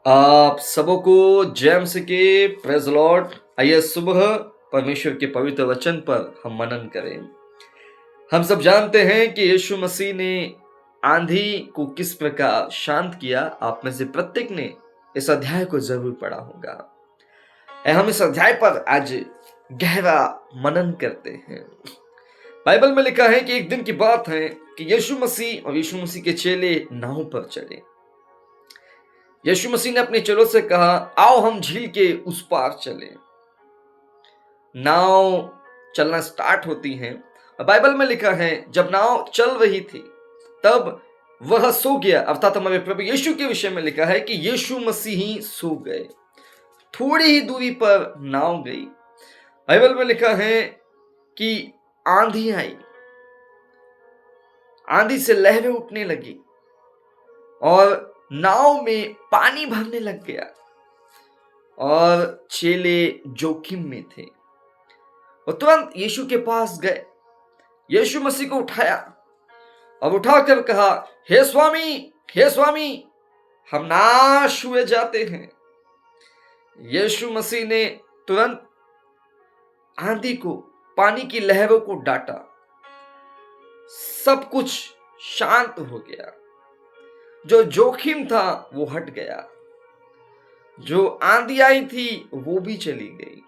आप सबको जय मसीह की प्रेज़ लॉर्ड। आइए सुबह परमेश्वर के पवित्र वचन पर हम मनन करें। हम सब जानते हैं कि यीशु मसीह ने आंधी को किस प्रकार शांत किया। आप में से प्रत्येक ने इस अध्याय को जरूर पढ़ा होगा। हम इस अध्याय पर आज गहरा मनन करते हैं। बाइबल में लिखा है कि एक दिन की बात है कि यीशु मसीह और यीशु मसीह के चेले नाव पर चढ़े। यीशु मसीह ने अपने चेलों से कहा, आओ हम झील के उस पार चलें। नाव चलना स्टार्ट होती है। बाइबल में लिखा है जब नाव चल रही थी तब वह सो गया, अर्थात हमारे प्रभु यीशु के विषय में लिखा है कि यीशु मसीह ही सो गए। थोड़ी ही दूरी पर नाव गई। बाइबल में लिखा है कि आंधी आई, आंधी से लहरें उठने लगी और नाव में पानी भरने लग गया और चेले जोखिम में थे। वो तुरंत यीशु के पास गए, यीशु मसीह को उठाया और उठाकर कहा, हे स्वामी, हम नाश हुए जाते हैं। यीशु मसीह ने तुरंत आंधी को, पानी की लहरों को डांटा। सब कुछ शांत हो गया। जो जोखिम था वो हट गया। जो आंधी आई थी वो भी चली गई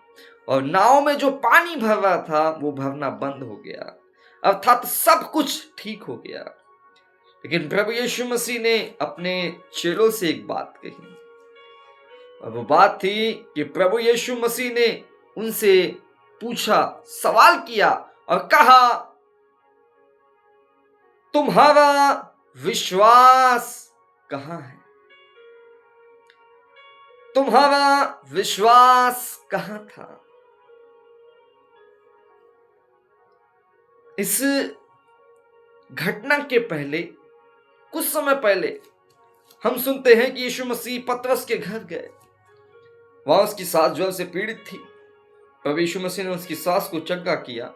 और नाव में जो पानी भर रहा था वो भरना बंद हो गया, अर्थात सब कुछ ठीक हो गया। लेकिन प्रभु यीशु मसीह ने अपने चेलों से एक बात कही और वो बात थी कि प्रभु यीशु मसीह ने उनसे पूछा, सवाल किया और कहा, तुम्हारा विश्वास कहाँ है? तुम्हारा विश्वास कहाँ था? इस घटना के पहले, कुछ समय पहले हम सुनते हैं कि यीशु मसीह पतरस के घर गए। वहां उसकी सास ज्वर से पीड़ित थी। प्रभु यीशु मसीह ने उसकी सास को चंगा किया।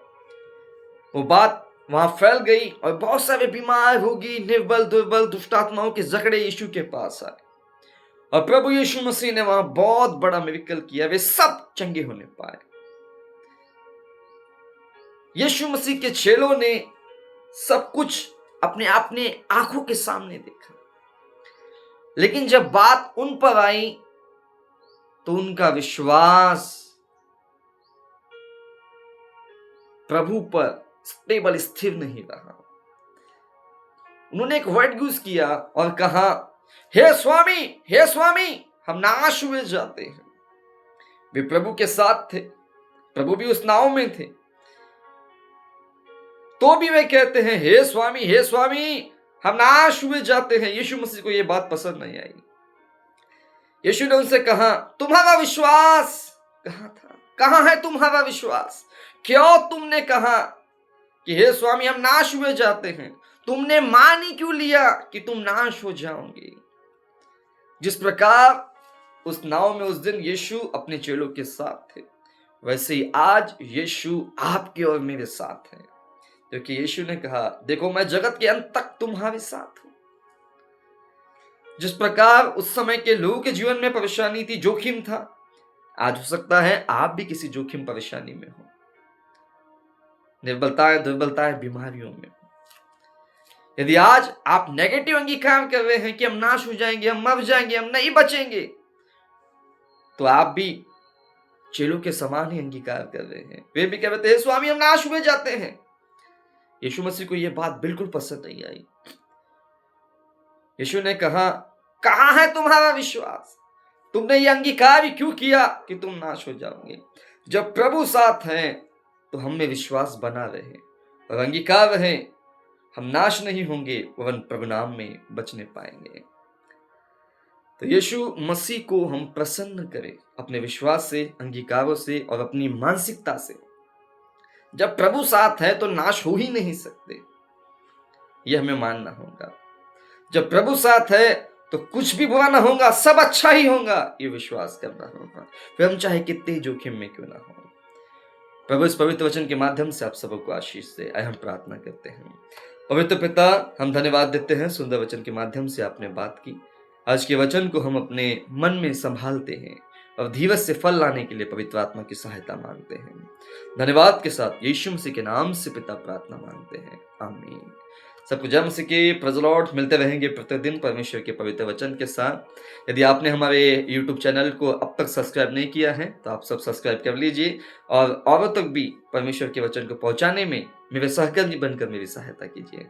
वो बात वहां फैल गई और बहुत सारे बीमार रोगी, निर्बल, दुर्बल, दुष्ट आत्माओं के जकड़े यीशु के पास आए और प्रभु यीशु मसीह ने वहां बहुत बड़ा मिरेकल किया। वे सब चंगे होने पाए। यीशु मसीह के चेलों ने सब कुछ अपने आंखों के सामने देखा, लेकिन जब बात उन पर आई तो उनका विश्वास प्रभु पर स्टेबल, स्थिर नहीं रहा। उन्होंने एक वर्ड यूज किया और कहा, हे स्वामी, हम नाश हुए जाते हैं। वे प्रभु के साथ थे, प्रभु भी उस नाव में थे, तो भी वे कहते हैं, हे स्वामी, हम नाश हुए जाते हैं। यीशु मसीह को यह बात पसंद नहीं आई। यीशु ने उनसे कहा, तुम्हारा विश्वास कहाँ था? कहाँ है तुम्हारा विश्वास? क्यों तुमने कहा कि हे स्वामी हम नाश हुए जाते हैं? तुमने मान ही क्यों लिया कि तुम नाश हो जाओगे? जिस प्रकार उस नाव में उस दिन यीशु अपने चेलों के साथ थे, वैसे ही आज यीशु आपके और मेरे साथ है। क्योंकि यीशु ने कहा, देखो मैं जगत के अंत तक तुम्हारे साथ हूं। जिस प्रकार उस समय के लोगों के जीवन में परेशानी थी, जोखिम था, आज हो सकता है आप भी किसी जोखिम परेशानी में हो, निर्बलताएं, दुर्बलताएं, बीमारियों में। यदि आज आप नेगेटिव अंगीकार कर रहे हैं कि हम नाश हो जाएंगे, हम मर जाएंगे, हम नहीं बचेंगे, तो आप भी चेलों के समान ही अंगीकार कर रहे हैं। वे भी कह रहे थे, स्वामी हम नाश हुए जाते हैं। यीशु मसीह को यह बात बिल्कुल पसंद नहीं आई। यीशु ने कहा, कहाँ है तुम्हारा विश्वास? तुमने यह अंगीकार ही क्यों किया कि तुम नाश हो जाओगे? जब प्रभु साथ हैं तो हम में विश्वास बना रहे और अंगीकार रहे, हम नाश नहीं होंगे, वरन प्रभु नाम में बचने पाएंगे। तो यीशु मसीह को हम प्रसन्न करें अपने विश्वास से, अंगीकारों से और अपनी मानसिकता से। जब प्रभु साथ है तो नाश हो ही नहीं सकते, यह हमें मानना होगा। जब प्रभु साथ है तो कुछ भी बुरा ना होगा, सब अच्छा ही होगा, ये विश्वास करना होगा। फिर हम चाहे कितने जोखिम में क्यों ना हो। प्रभु इस पवित्र वचन के माध्यम से आप सबको आशीष दे। आइए हम प्रार्थना करते हैं। पवित्र पिता, हम धन्यवाद देते हैं, सुंदर वचन के माध्यम से आपने बात की। आज के वचन को हम अपने मन में संभालते हैं और धीरज से फल लाने के लिए पवित्र आत्मा की सहायता मांगते हैं। धन्यवाद के साथ यीशु मसीह के नाम से पिता प्रार्थना मांगते हैं, आमीन। सबको जय मसीह की, प्रेज़ द लॉर्ड। मिलते रहेंगे प्रतिदिन परमेश्वर के पवित्र वचन के साथ। यदि आपने हमारे यूट्यूब चैनल को अब तक सब्सक्राइब नहीं किया है तो आप सब सब्सक्राइब कर लीजिए और औरों तक भी परमेश्वर के वचन को पहुंचाने में मेरे सहकर्मी बनकर मेरी सहायता कीजिए।